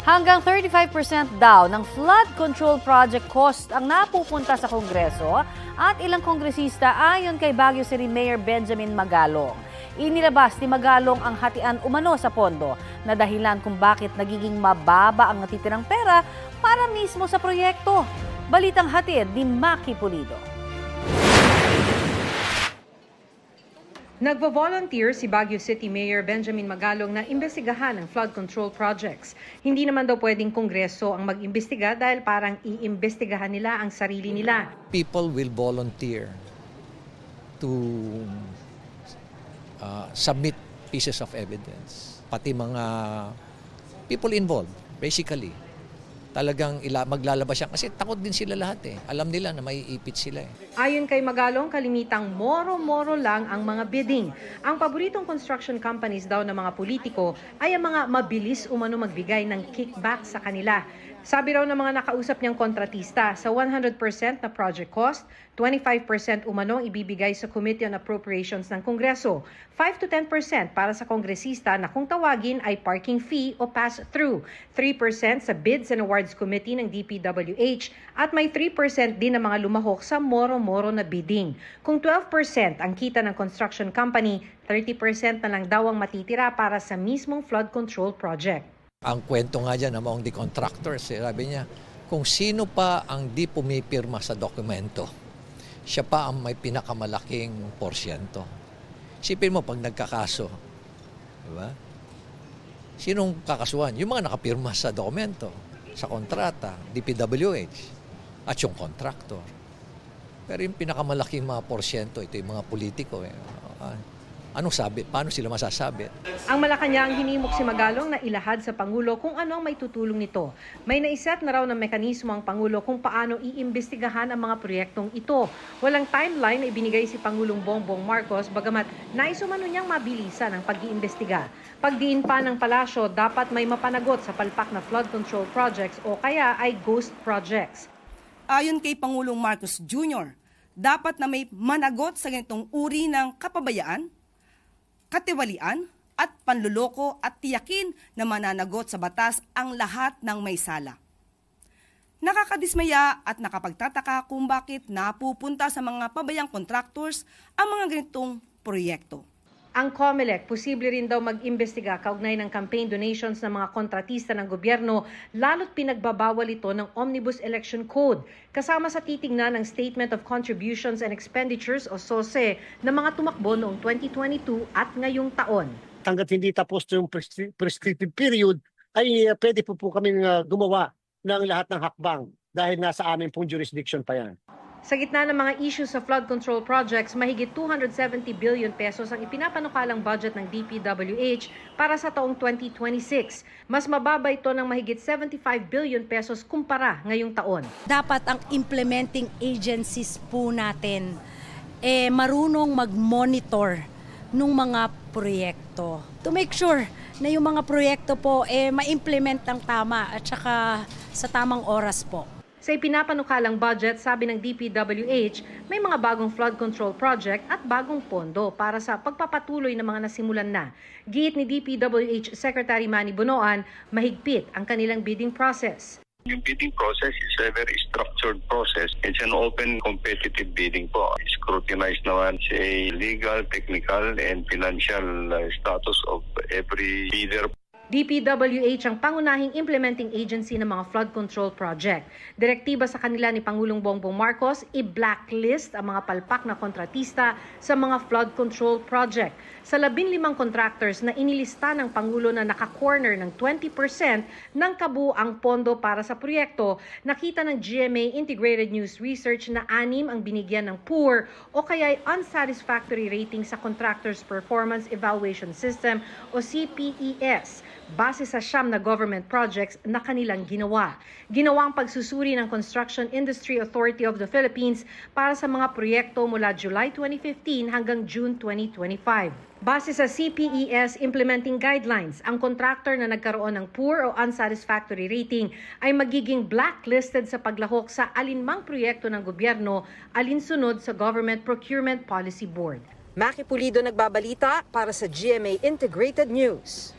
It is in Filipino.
Hanggang 35% daw ng flood control project cost ang napupunta sa Kongreso at ilang kongresista ayon kay Baguio City Mayor Benjamin Magalong. Inilabas ni Magalong ang hatian umano sa pondo na dahilan kung bakit nagiging mababa ang natitirang pera para mismo sa proyekto. Balitang hatid ni Maki Pulido. Nagvo-volunteer si Baguio City Mayor Benjamin Magalong na imbestigahan ang flood control projects. Hindi naman daw pwedeng Kongreso ang mag-imbestiga dahil parang iimbestigahan nila ang sarili nila. People will volunteer to submit pieces of evidence. Pati mga people involved, basically. Talagang maglalabas siya kasi takot din sila lahat eh. Alam nila na maiipit sila eh. Ayon kay Magalong, kalimitang moro-moro lang ang mga bidding. Ang paboritong construction companies daw ng mga politiko ay ang mga mabilis umano magbigay ng kickback sa kanila. Sabi raw ng mga nakausap niyang kontratista, sa 100% na project cost, 25% umano ibibigay sa Committee on Appropriations ng Kongreso, 5 to 10% para sa kongresista na kung tawagin ay parking fee o pass-through, 3% sa Bids and Awards Committee ng DPWH at may 3% din ng mga lumahok sa moro-moro na bidding. Kung 12% ang kita ng construction company, 30% na lang daw ang matitira para sa mismong flood control project. Ang kwento nga dyan among the contractors, sabi niya, kung sino pa ang di pumipirma sa dokumento, siya pa ang may pinakamalaking porsyento. Sipin mo pag nagkakaso, di ba? Sinong kakasuhan? Yung mga nakapirma sa dokumento, sa kontrata, DPWH, at yung contractor. Pero yung pinakamalaking mga porsyento, ito yung mga politiko. Anong sabi? Paano sila masasabi? Ang Malacanang hinimok si Magalong na ilahad sa Pangulo kung anong may tutulong nito. May naiset na raw ng mekanismo ang Pangulo kung paano iimbestigahan ang mga proyektong ito. Walang timeline na ibinigay si Pangulong Bongbong Marcos bagamat naisumano niyang mabilisan ang pag-iimbestiga. Pagdiin pa ng palasyo, dapat may mapanagot sa palpak na flood control projects o kaya ay ghost projects. Ayon kay Pangulong Marcos Jr., dapat na may managot sa ganitong uri ng kapabayaan, katiwalian at panluloko at tiyakin na mananagot sa batas ang lahat ng may sala. Nakakadismaya at nakapagtataka kung bakit napupunta sa mga pabayang contractors ang mga ganitong proyekto. Ang COMELEC, posible rin daw mag-imbestiga kaugnay ng campaign donations ng mga kontratista ng gobyerno, lalo't pinagbabawal ito ng Omnibus Election Code, kasama sa titingnan ng Statement of Contributions and Expenditures o SOSE na mga tumakbo noong 2022 at ngayong taon. Hanggat hindi tapos yung prescriptive period, ay pwede po kaming gumawa ng lahat ng hakbang dahil nasa amin pong jurisdiction pa yan. Sa gitna ng mga issues sa flood control projects, mahigit 270 billion pesos ang ipinapanukalang budget ng DPWH para sa taong 2026. Mas mababa ito ng mahigit 75 billion pesos kumpara ngayong taon. Dapat ang implementing agencies po natin marunong mag-monitor ng mga proyekto to make sure na yung mga proyekto po ma-implement ng tama at saka sa tamang oras po. Sa ipinapanukalang budget, sabi ng DPWH, may mga bagong flood control project at bagong pondo para sa pagpapatuloy ng mga nasimulan na. Giit ni DPWH Secretary Manny Bonoan, mahigpit ang kanilang bidding process. Yung bidding process is a very structured process. It's an open competitive bidding po. Scrutinized naman sa legal, technical, and financial status of every bidder. DPWH ang pangunahing implementing agency ng mga flood control project. Direktiba sa kanila ni Pangulong Bongbong Marcos, i-blacklist ang mga palpak na kontratista sa mga flood control project. Sa 15 contractors na inilista ng Pangulo na naka-corner ng 20% ng kabuuang pondo para sa proyekto, nakita ng GMA Integrated News Research na 6 ang binigyan ng poor o kaya unsatisfactory rating sa Contractors Performance Evaluation System o CPES. Base sa 9 na government projects na kanilang ginawa. Ginawa ang pagsusuri ng Construction Industry Authority of the Philippines para sa mga proyekto mula July 2015 hanggang June 2025. Base sa CPES Implementing Guidelines, ang contractor na nagkaroon ng poor o unsatisfactory rating ay magiging blacklisted sa paglahok sa alinmang proyekto ng gobyerno alinsunod sa Government Procurement Policy Board. Maki Pulido nagbabalita para sa GMA Integrated News.